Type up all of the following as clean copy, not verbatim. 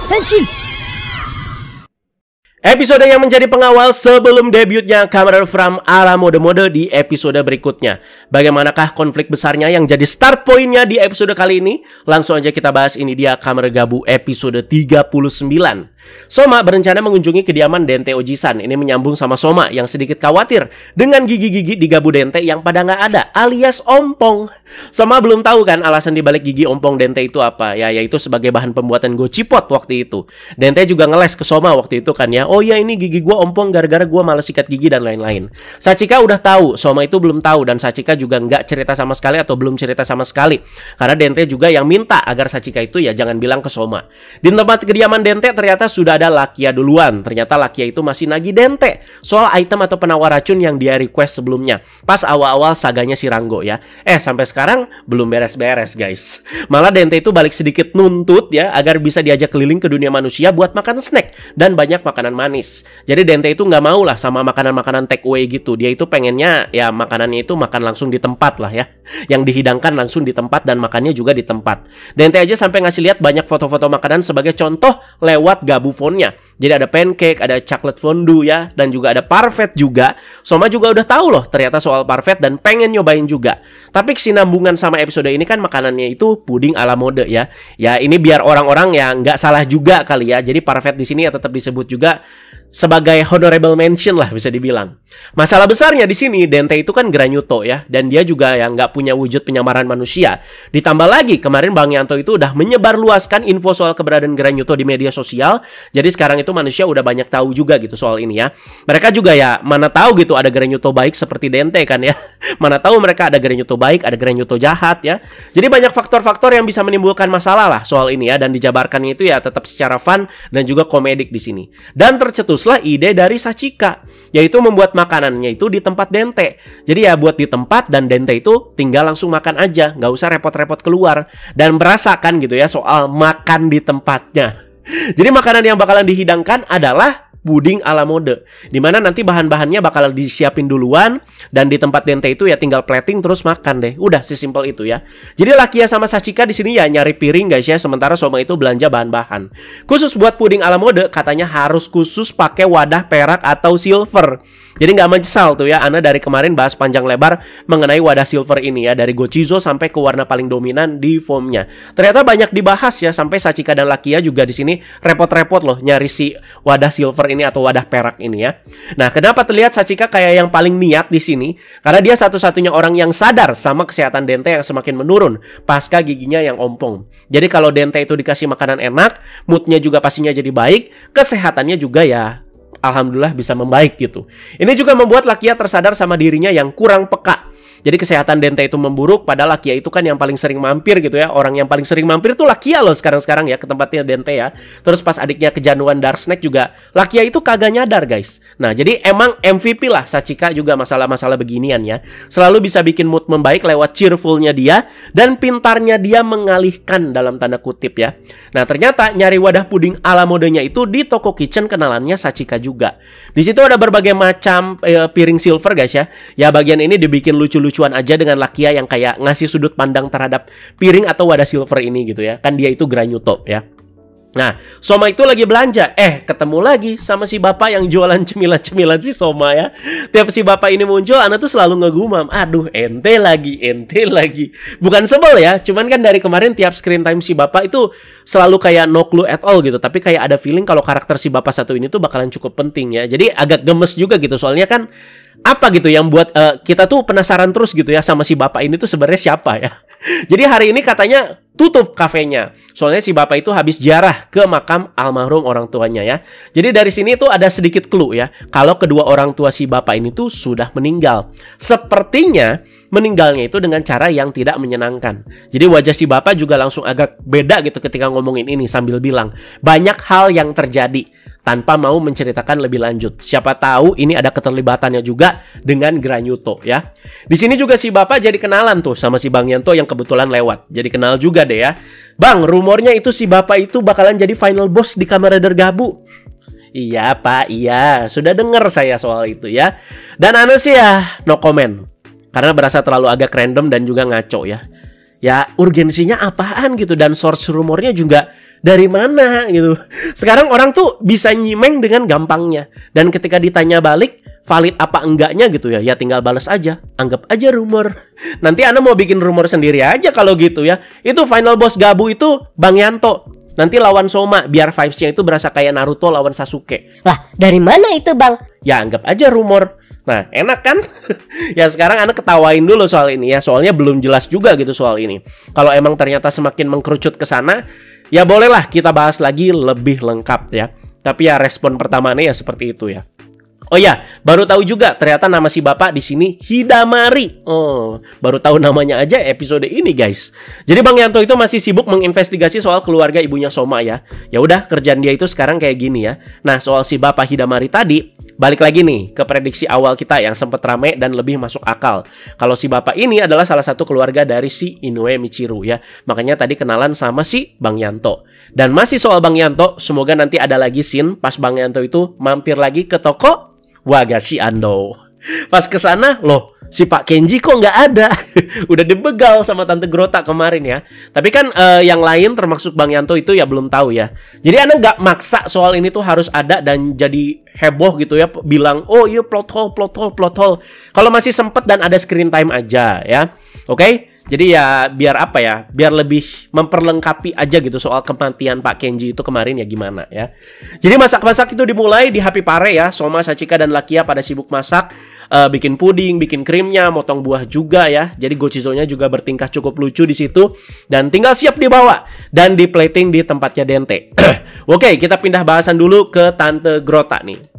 Henshin! Episode yang menjadi pengawal sebelum debutnya Kamen Rider From ala mode-mode di episode berikutnya. Bagaimanakah konflik besarnya yang jadi start pointnya di episode kali ini? Langsung aja kita bahas, ini dia Kamen Rider Gabu episode 39. Soma berencana mengunjungi kediaman Dente Oji-san. Ini menyambung sama Soma yang sedikit khawatir dengan gigi-gigi di Gabu Dente yang pada nggak ada, alias ompong. Soma belum tahu kan alasan dibalik gigi ompong Dente itu apa? Ya, yaitu sebagai bahan pembuatan gocipot waktu itu. Dente juga ngeles ke Soma waktu itu kan ya. Oh ya, ini gigi gua ompong gara-gara gua malas sikat gigi dan lain-lain. Sachika udah tahu, Soma itu belum tahu, dan Sachika juga nggak cerita sama sekali atau belum cerita sama sekali. Karena Dente juga yang minta agar Sachika itu ya jangan bilang ke Soma. Di tempat kediaman Dente ternyata sudah ada Lakia duluan. Ternyata Lakia itu masih nagih Dente soal item atau penawar racun yang dia request sebelumnya. Pas awal-awal saganya si Rango ya. Sampai sekarang belum beres-beres guys. Malah Dente itu balik sedikit nuntut ya agar bisa diajak keliling ke dunia manusia buat makan snack dan banyak makanan manis. Jadi Dente itu nggak mau lah sama makanan-makanan take away gitu. Dia itu pengennya ya makanannya itu makan langsung di tempat lah ya. Yang dihidangkan langsung di tempat dan makannya juga di tempat. Dente aja sampai ngasih lihat banyak foto-foto makanan sebagai contoh lewat Gabu phone-nya. Jadi ada pancake, ada chocolate fondue ya, dan juga ada parfait juga. Soma juga udah tahu loh ternyata soal parfait dan pengen nyobain juga. Tapi kesinambungan sama episode ini kan makanannya itu puding ala mode ya. Ya ini biar orang-orang yang nggak salah juga kali ya. Jadi parfait di sini ya tetap disebut juga sebagai honorable mention lah bisa dibilang. Masalah besarnya di sini Dente itu kan Granyuto ya, dan dia juga yang nggak punya wujud penyamaran manusia. Ditambah lagi kemarin Bang Yanto itu udah menyebarluaskan info soal keberadaan Granyuto di media sosial. Jadi sekarang itu manusia udah banyak tahu juga gitu soal ini ya. Mereka juga ya mana tahu gitu ada Granyuto baik seperti Dente kan ya. Mana tahu mereka ada Granyuto baik, ada Granyuto jahat ya. Jadi banyak faktor-faktor yang bisa menimbulkan masalah lah soal ini ya, dan dijabarkannya itu ya tetap secara fun dan juga komedik di sini. Dan tercetuslah ide dari Sachika, yaitu membuat makanannya itu di tempat Dente. Jadi ya buat di tempat dan Dente itu tinggal langsung makan aja, nggak usah repot-repot keluar dan merasakan gitu ya soal makan di tempatnya. Jadi makanan yang bakalan dihidangkan adalah puding ala mode, dimana nanti bahan-bahannya bakal disiapin duluan dan di tempat Dente itu ya tinggal plating terus makan deh. Udah sesimpel itu ya. Jadi Lakia sama Sachika di sini ya nyari piring guys ya, sementara Soma itu belanja bahan-bahan. Khusus buat puding ala mode katanya harus khusus pakai wadah perak atau silver. Jadi nggak menyesal tuh ya, Ana dari kemarin bahas panjang lebar mengenai wadah silver ini ya, dari Gochizo sampai ke warna paling dominan di foamnya. Ternyata banyak dibahas ya, sampai Sachika dan Lakia juga di sini repot-repot loh nyari si wadah silver ini atau wadah perak ini ya. Nah, kenapa terlihat Sachika kayak yang paling niat di sini? Karena dia satu-satunya orang yang sadar sama kesehatan Dente yang semakin menurun pasca giginya yang ompong. Jadi kalau Dente itu dikasih makanan enak, moodnya juga pastinya jadi baik, kesehatannya juga ya alhamdulillah bisa membaik gitu. Ini juga membuat Lakia tersadar sama dirinya yang kurang peka. Jadi kesehatan Dente itu memburuk, padahal Lakia itu kan yang paling sering mampir gitu ya. Orang yang paling sering mampir tuh Lakia loh sekarang-sekarang ya ke tempatnya Dente ya. Terus pas adiknya kejanuan Dark Snake juga Lakia itu kagak nyadar guys. Nah jadi emang MVP lah Sachika juga masalah-masalah beginian ya. Selalu bisa bikin mood membaik lewat cheerfulnya dia dan pintarnya dia mengalihkan dalam tanda kutip ya. Nah ternyata nyari wadah puding ala modenya itu di toko kitchen kenalannya Sachika juga. Di situ ada berbagai macam piring silver guys ya. Ya bagian ini dibikin lucu-lucuan aja dengan Lakia yang kayak ngasih sudut pandang terhadap piring atau wadah silver ini gitu ya. Kan dia itu Granyuto ya. Nah, Soma itu lagi belanja. Ketemu lagi sama si bapak yang jualan cemilan-cemilan si Soma ya. Tiap si bapak ini muncul, Ana tuh selalu ngegumam. Aduh, ente lagi. Bukan sebel ya, cuman kan dari kemarin tiap screen time si bapak itu selalu kayak no clue at all gitu. Tapi kayak ada feeling kalau karakter si bapak satu ini tuh bakalan cukup penting ya. Jadi agak gemes juga gitu, soalnya kan apa gitu yang buat kita tuh penasaran terus gitu ya sama si bapak ini tuh sebenarnya siapa ya. Jadi hari ini katanya tutup kafenya. Soalnya si bapak itu habis ziarah ke makam almarhum orang tuanya ya. Jadi dari sini tuh ada sedikit clue ya, kalau kedua orang tua si bapak ini tuh sudah meninggal. Sepertinya meninggalnya itu dengan cara yang tidak menyenangkan. Jadi wajah si bapak juga langsung agak beda gitu ketika ngomongin ini sambil bilang banyak hal yang terjadi, tanpa mau menceritakan lebih lanjut. Siapa tahu ini ada keterlibatannya juga dengan Granyuto ya. Di sini juga si bapak jadi kenalan tuh sama si Bang Yanto yang kebetulan lewat. Jadi kenal juga deh ya. Bang, rumornya itu si bapak itu bakalan jadi final boss di Kamen Rider Gabu. Iya pak, iya. Sudah dengar saya soal itu ya. Dan Ana sih ya no comment, karena berasa terlalu agak random dan juga ngaco ya. ya urgensinya apaan gitu, dan source rumornya juga dari mana gitu. Sekarang orang tuh bisa nyimeng dengan gampangnya, dan ketika ditanya balik valid apa enggaknya gitu ya, ya tinggal balas aja, anggap aja rumor. Nanti Anda mau bikin rumor sendiri aja kalau gitu ya. Itu final boss Gabu itu Bang Yanto. Nanti lawan Soma, biar vibes-nya itu berasa kayak Naruto lawan Sasuke. Lah, dari mana itu, Bang? Ya anggap aja rumor. Nah, enak kan? Ya sekarang Anda ketawain dulu soal ini ya, soalnya belum jelas juga gitu soal ini. Kalau emang ternyata semakin mengkerucut ke sana, ya bolehlah kita bahas lagi lebih lengkap ya. Tapi ya respon pertamanya ya seperti itu ya. Oh ya, baru tahu juga ternyata nama si bapak di sini Hidamari. Oh, baru tahu namanya aja episode ini, guys. Jadi Bang Yanto itu masih sibuk menginvestigasi soal keluarga ibunya Soma ya. Ya udah, kerjaan dia itu sekarang kayak gini ya. Nah, soal si bapak Hidamari tadi, balik lagi nih ke prediksi awal kita yang sempat rame dan lebih masuk akal. Kalau si bapak ini adalah salah satu keluarga dari si Inoue Michiru ya. Makanya tadi kenalan sama si Bang Yanto. Dan masih soal Bang Yanto, semoga nanti ada lagi scene pas Bang Yanto itu mampir lagi ke toko Wagashi Ando. Pas kesana, loh, si Pak Kenji kok nggak ada? Udah dibegal sama Tante Grota kemarin ya. Tapi kan yang lain termasuk Bang Yanto itu ya belum tahu ya. Jadi Anda nggak maksa soal ini tuh harus ada dan jadi heboh gitu ya. Bilang, oh iya plot hole. Kalau masih sempet dan ada screen time aja ya. Oke? Jadi ya biar apa ya, biar lebih memperlengkapi aja gitu soal kematian Pak Kenji itu kemarin ya gimana ya. Jadi masak-masak itu dimulai di Happy Pare ya. Soma, Sachika, dan Lakia pada sibuk masak, bikin puding, bikin krimnya, motong buah juga ya. Jadi Gochizo-nya juga bertingkah cukup lucu di situ dan tinggal siap dibawa dan di plating di tempatnya Dente. Oke, kita pindah bahasan dulu ke Tante Grota nih.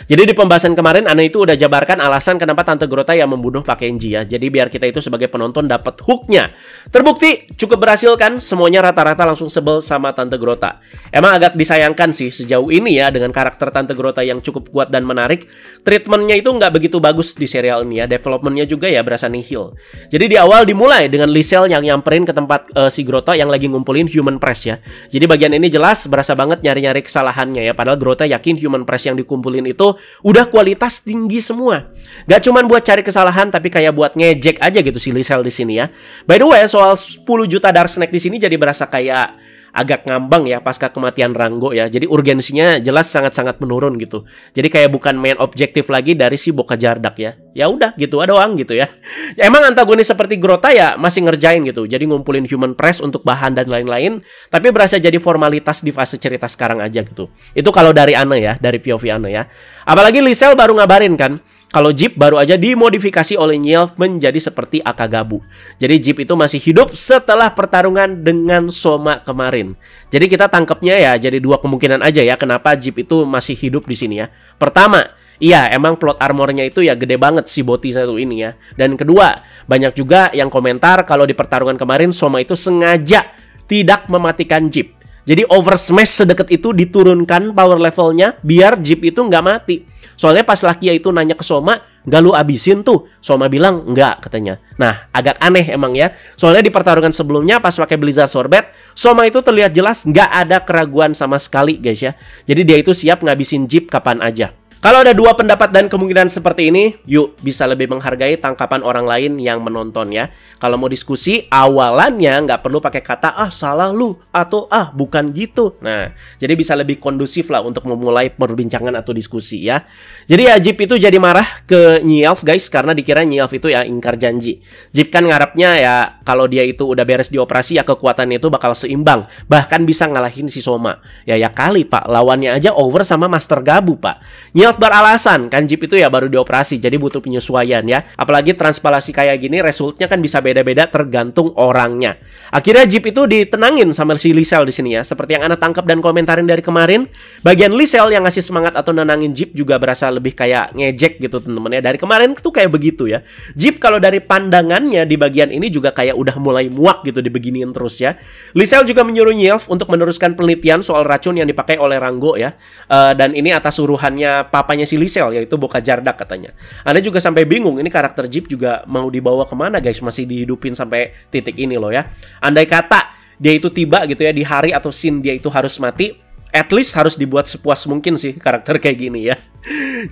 Jadi di pembahasan kemarin Ana itu udah jabarkan alasan kenapa Tante Grota yang membunuh Pak Kenji ya. Jadi biar kita itu sebagai penonton dapat hooknya. Terbukti cukup berhasil kan, semuanya rata-rata langsung sebel sama Tante Grota. Emang agak disayangkan sih sejauh ini ya dengan karakter Tante Grota yang cukup kuat dan menarik. Treatmentnya itu nggak begitu bagus di serial ini ya. Developmentnya juga ya berasa nihil. Jadi di awal dimulai dengan Lisel yang nyamperin ke tempat si Grota yang lagi ngumpulin Human Press ya. Jadi bagian ini jelas berasa banget nyari-nyari kesalahannya ya. Padahal Grota yakin Human Press yang dikumpulin itu udah kualitas tinggi semua. Gak cuman buat cari kesalahan, tapi kayak buat ngejek aja gitu si Lisel di sini ya. By the way, soal 10 juta Dark Snack di sini jadi berasa kayak agak ngambang ya pasca kematian Rango ya. Jadi urgensinya jelas sangat-sangat menurun gitu. Jadi kayak bukan main objektif lagi dari si Boka Jardak ya. Ya udah gitu doang gitu ya. Emang antagonis seperti Grota ya masih ngerjain gitu. Jadi ngumpulin Human Press untuk bahan dan lain-lain, tapi berasa jadi formalitas di fase cerita sekarang aja gitu. Itu kalau dari Ana ya, dari POV Ana ya. Apalagi Lisel baru ngabarin kan kalau Jeep baru aja dimodifikasi oleh Nyelf menjadi seperti Akagabu. Jadi Jeep itu masih hidup setelah pertarungan dengan Soma kemarin. Jadi kita tangkapnya ya jadi dua kemungkinan aja ya kenapa Jeep itu masih hidup di sini ya. Pertama, iya emang plot armornya itu ya gede banget si Boti satu ini ya. Dan kedua, banyak juga yang komentar kalau di pertarungan kemarin Soma itu sengaja tidak mematikan Jeep. Jadi over smash sedekat itu diturunkan power levelnya biar Jeep itu nggak mati. Soalnya pas Lakia itu nanya ke Soma, nggak lu abisin tuh? Soma bilang nggak katanya. Nah agak aneh emang ya. Soalnya di pertarungan sebelumnya pas pakai Blizzard Sorbet, Soma itu terlihat jelas nggak ada keraguan sama sekali guys ya. Jadi dia itu siap ngabisin Jeep kapan aja. Kalau ada dua pendapat dan kemungkinan seperti ini, yuk bisa lebih menghargai tangkapan orang lain yang menonton ya. Kalau mau diskusi, awalannya nggak perlu pakai kata ah salah lu atau ah bukan gitu. Nah, jadi bisa lebih kondusif lah untuk memulai perbincangan atau diskusi ya. Jadi ya Jeep itu jadi marah ke Nyelf guys karena dikira Nyelf itu ya ingkar janji. Jeep kan ngarepnya ya kalau dia itu udah beres dioperasi ya kekuatannya itu bakal seimbang, bahkan bisa ngalahin si Soma. Ya kali pak, lawannya aja over sama Master Gabu pak. Nyelf beralasan kan Jeep itu ya baru dioperasi jadi butuh penyesuaian ya. Apalagi transpalasi kayak gini resultnya kan bisa beda-beda tergantung orangnya. Akhirnya Jeep itu ditenangin sama si Lisel di sini ya. Seperti yang Ana tangkap dan komentarin dari kemarin, bagian Lisel yang ngasih semangat atau nenangin Jeep juga berasa lebih kayak ngejek gitu temen-temen ya. Dari kemarin tuh kayak begitu ya. Jeep kalau dari pandangannya di bagian ini juga kayak udah mulai muak gitu dibeginiin terus ya. Lisel juga menyuruh Nyelf untuk meneruskan penelitian soal racun yang dipakai oleh Rango ya. Dan ini atas suruhannya papanya si Lisel yaitu Boka Jardak katanya. Anda juga sampai bingung ini karakter Jeep juga mau dibawa kemana guys, masih dihidupin sampai titik ini loh ya. Andai kata dia itu tiba gitu ya di hari atau scene dia itu harus mati, at least harus dibuat sepuas mungkin sih karakter kayak gini ya.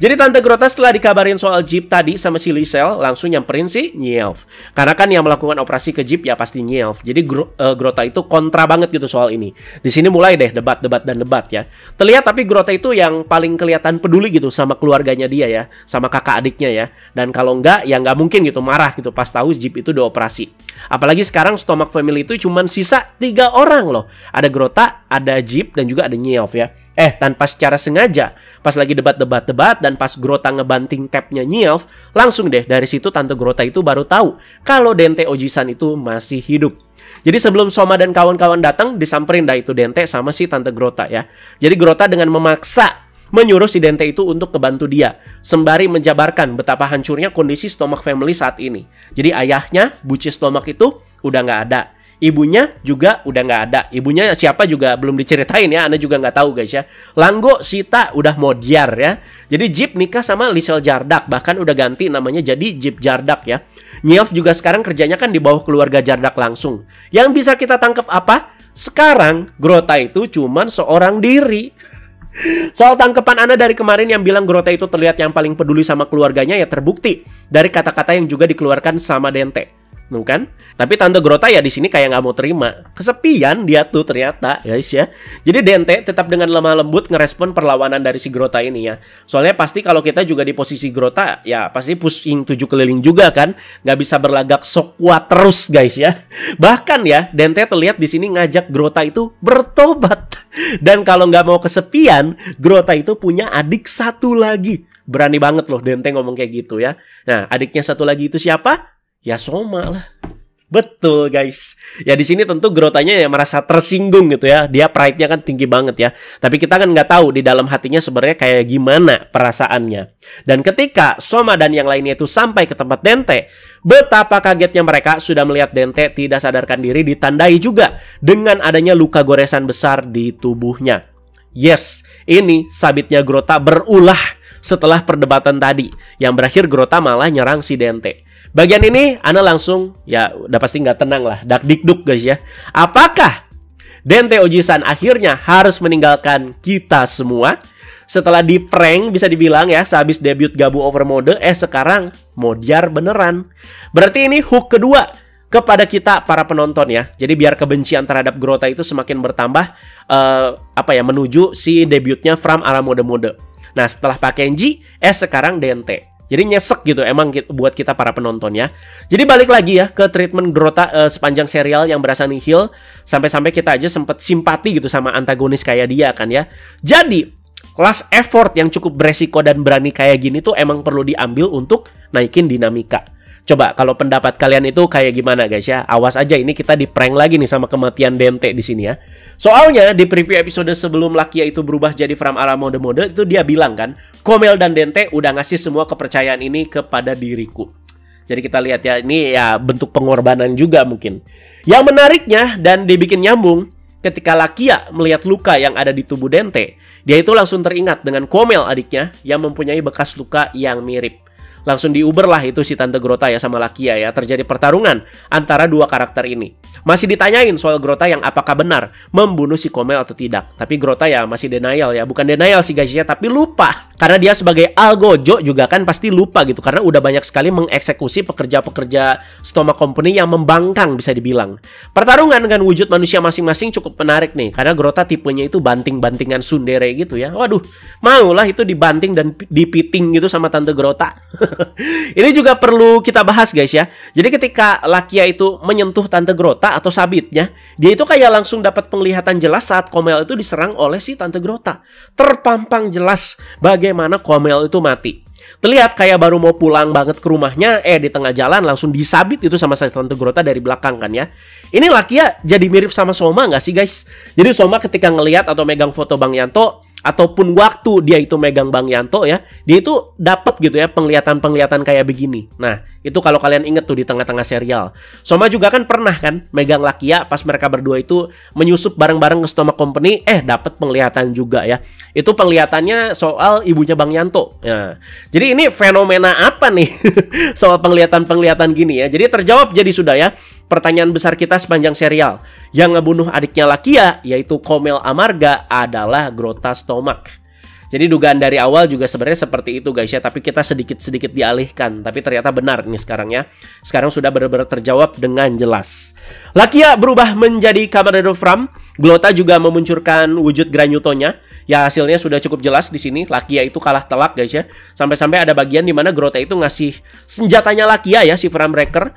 Jadi Tante Grota setelah dikabarin soal Jeep tadi sama si Lisel, langsung nyamperin si Nyelv. Karena kan yang melakukan operasi ke Jeep ya pasti Nyelv. Jadi Grota itu kontra banget gitu soal ini. Di sini mulai deh debat ya. Terlihat tapi Grota itu yang paling kelihatan peduli gitu sama keluarganya dia ya, sama kakak adiknya ya. Dan kalau enggak ya nggak mungkin gitu marah gitu pas tahu Jeep itu dioperasi. Apalagi sekarang Stomach Family itu cuma sisa 3 orang loh. Ada Grota, ada Jeep, dan juga ada Nyelv ya. Tanpa secara sengaja, pas lagi debat dan pas Grota ngebanting tabnya Nyelv, langsung deh dari situ Tante Grota itu baru tahu kalau Dente Ojisan itu masih hidup. Jadi sebelum Soma dan kawan-kawan datang, disamperin dah itu Dente sama si Tante Grota ya. Jadi Grota dengan memaksa menyuruh si Dente itu untuk ngebantu dia, sembari menjabarkan betapa hancurnya kondisi Stomach Family saat ini. Jadi ayahnya, Buci Stomach itu udah nggak ada. Ibunya juga udah nggak ada. Ibunya siapa juga belum diceritain ya. Anda juga nggak tahu guys ya. Langgo, Sita udah modiar ya. Jadi Jeep nikah sama Lisel Jardak. Bahkan udah ganti namanya jadi Jeep Jardak ya. Nyelv juga sekarang kerjanya kan di bawah keluarga Jardak langsung. Yang bisa kita tangkap apa? Sekarang Grota itu cuman seorang diri. Soal tangkapan Anda dari kemarin yang bilang Grota itu terlihat yang paling peduli sama keluarganya ya terbukti dari kata-kata yang juga dikeluarkan sama Dente. Kan? Tapi Tante Grota ya di sini kayak nggak mau terima. Kesepian dia tuh ternyata, guys ya. Jadi Dente tetap dengan lemah lembut ngerespon perlawanan dari si Grota ini ya. Soalnya pasti kalau kita juga di posisi Grota, ya pasti pusing 7 keliling juga kan. Nggak bisa berlagak sok kuat terus guys ya. Bahkan ya, Dente terlihat di sini ngajak Grota itu bertobat. Dan kalau nggak mau kesepian, Grota itu punya adik satu lagi. Berani banget loh Dente ngomong kayak gitu ya. Nah, adiknya satu lagi itu siapa? Ya Soma lah. Betul guys. Ya di sini tentu Grotanya ya merasa tersinggung gitu ya. Dia pride-nya kan tinggi banget ya. Tapi kita kan nggak tahu di dalam hatinya sebenarnya kayak gimana perasaannya. Dan ketika Soma dan yang lainnya itu sampai ke tempat Dente, betapa kagetnya mereka sudah melihat Dente tidak sadarkan diri, ditandai juga dengan adanya luka goresan besar di tubuhnya. Yes, ini sabitnya Grota berulah setelah perdebatan tadi, yang berakhir Grota malah nyerang si Dente. Bagian ini Ana langsung ya udah pasti nggak tenang lah, dak-dikduk guys ya. Apakah Dente Ojisan akhirnya harus meninggalkan kita semua? Setelah di prank bisa dibilang ya, sehabis debut Gabu Overmode, sekarang modiar beneran. Berarti ini hook kedua kepada kita para penonton ya. Jadi biar kebencian terhadap Grota itu semakin bertambah menuju si debutnya From Aramode Mode. Nah setelah Pak Kenji, sekarang Dente. Jadi nyesek gitu emang buat kita para penonton ya. Jadi balik lagi ya ke treatment Grota sepanjang serial yang berasa nihil. Sampai-sampai kita aja sempet simpati gitu sama antagonis kayak dia kan ya. Jadi last effort yang cukup beresiko dan berani kayak gini tuh emang perlu diambil untuk naikin dinamika. Coba kalau pendapat kalian itu kayak gimana guys ya? Awas aja ini kita di prank lagi nih sama kematian Dente di sini ya. Soalnya di preview episode sebelum Lakia itu berubah jadi From Aramode Mode itu dia bilang kan, Komel dan Dente udah ngasih semua kepercayaan ini kepada diriku. Jadi kita lihat ya, ini ya bentuk pengorbanan juga mungkin. Yang menariknya dan dibikin nyambung, ketika Lakia melihat luka yang ada di tubuh Dente, dia itu langsung teringat dengan Komel adiknya yang mempunyai bekas luka yang mirip. Langsung diuber lah itu si Tante Grota ya sama Lakia ya. Terjadi pertarungan antara dua karakter ini. Masih ditanyain soal Grota yang apakah benar membunuh si Komel atau tidak. Tapi Grota ya masih denial ya. Bukan denial sih guys ya, tapi lupa. Karena dia sebagai algojo juga kan pasti lupa gitu. Karena udah banyak sekali mengeksekusi pekerja-pekerja Stomach Company yang membangkang bisa dibilang. Pertarungan dengan wujud manusia masing-masing cukup menarik nih. Karena Grota tipenya itu banting-bantingan tsundere gitu ya. Waduh, maulah itu dibanting dan dipiting gitu sama Tante Grota. Ini juga perlu kita bahas guys ya. Jadi ketika Lakia itu menyentuh Tante Grota atau sabitnya, dia itu kayak langsung dapat penglihatan jelas saat Komel itu diserang oleh si Tante Grota. Terpampang jelas bagaimana Komel itu mati. Terlihat kayak baru mau pulang banget ke rumahnya, di tengah jalan langsung disabit itu sama si Tante Grota dari belakang kan ya. Ini Lakia jadi mirip sama Soma nggak sih guys? Jadi Soma ketika ngelihat atau megang foto Bang Yanto, ataupun waktu dia itu megang Bang Yanto ya, dia itu dapat gitu ya penglihatan kayak begini. Nah, itu kalau kalian inget tuh di tengah-tengah serial. Soma juga kan pernah kan megang Lakia pas mereka berdua itu menyusup bareng-bareng ke Stomach Company, dapat penglihatan juga ya. Itu penglihatannya soal ibunya Bang Yanto. Nah, jadi ini fenomena apa nih soal penglihatan gini ya. Jadi terjawab jadi sudah ya pertanyaan besar kita sepanjang serial. Yang ngebunuh adiknya Lakia, yaitu Komel Amarga, adalah Grota Stomach. Jadi dugaan dari awal juga sebenarnya seperti itu guys ya, tapi kita sedikit-sedikit dialihkan. Tapi ternyata benar nih sekarang ya. Sekarang sudah benar-benar terjawab dengan jelas. Lakia berubah menjadi Kamen Rider Fram. Glota juga memunculkan wujud Granutonya. Ya hasilnya sudah cukup jelas di sini. Lakia itu kalah telak guys ya. Sampai-sampai ada bagian di mana Glota itu ngasih senjatanya Lakia ya, si Fram Breaker.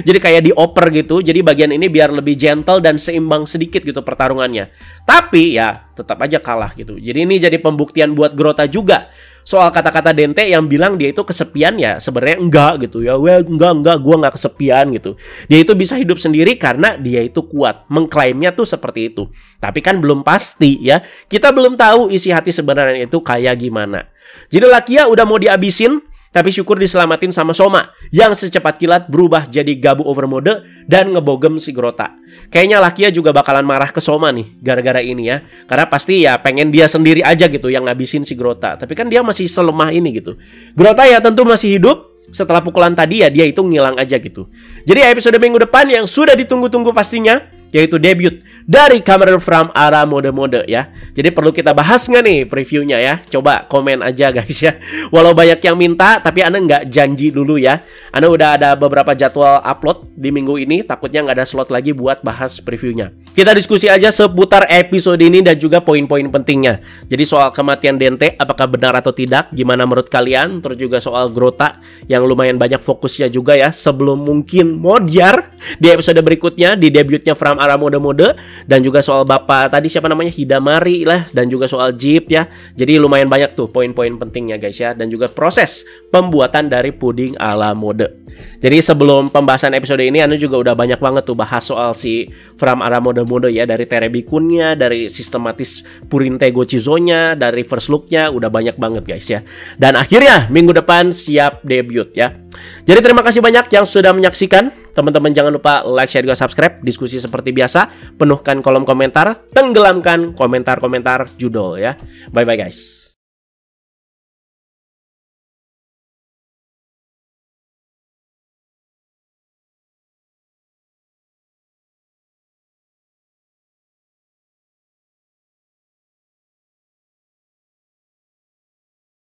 Jadi kayak dioper gitu. Jadi bagian ini biar lebih gentle dan seimbang sedikit gitu pertarungannya. Tapi ya tetap aja kalah gitu. Jadi ini jadi pembuktian buat Glota juga. Soal kata-kata Dente yang bilang dia itu kesepian ya sebenarnya enggak gitu ya. Wah, enggak, gua enggak kesepian gitu. Dia itu bisa hidup sendiri karena dia itu kuat. Mengklaimnya tuh seperti itu. Tapi kan belum pasti ya. Kita belum tahu isi hati sebenarnya itu kayak gimana. Jadi Lakia udah mau dihabisin, tapi syukur diselamatin sama Soma yang secepat kilat berubah jadi Gabu Overmode dan ngebogem si Glota. Kayaknya Lakia juga bakalan marah ke Soma nih gara-gara ini ya. Karena pasti ya pengen dia sendiri aja gitu yang ngabisin si Glota. Tapi kan dia masih selemah ini gitu. Glota ya tentu masih hidup. Setelah pukulan tadi ya dia itu ngilang aja gitu. Jadi episode minggu depan yang sudah ditunggu-tunggu pastinya, yaitu debut dari Kamen Rider Fram Aramode Mode ya. Jadi perlu kita bahas nggak nih previewnya ya? Coba komen aja guys ya. Walau banyak yang minta, tapi Ana nggak janji dulu ya. Ana udah ada beberapa jadwal upload di minggu ini. Takutnya nggak ada slot lagi buat bahas previewnya. Kita diskusi aja seputar episode ini dan juga poin-poin pentingnya. Jadi soal kematian Dente, apakah benar atau tidak? Gimana menurut kalian? Terus juga soal Glota yang lumayan banyak fokusnya juga ya. Sebelum mungkin Modyar di episode berikutnya di debutnya Fram Aramode Mode. Dan juga soal bapak tadi siapa namanya, Hidamari lah. Dan juga soal Jeep ya. Jadi lumayan banyak tuh poin-poin pentingnya guys ya. Dan juga proses pembuatan dari puding ala mode. Jadi sebelum pembahasan episode ini Anda juga udah banyak banget tuh bahas soal si Fram Aramode Mode ya. Dari Terebikunnya, dari sistematis Purinte Gochizonya, dari first looknya, udah banyak banget guys ya. Dan akhirnya minggu depan siap debut ya. Jadi terima kasih banyak yang sudah menyaksikan. Teman-teman jangan lupa like, share, juga subscribe. Diskusi seperti biasa, penuhkan kolom komentar, tenggelamkan komentar-komentar judul ya. Bye-bye guys.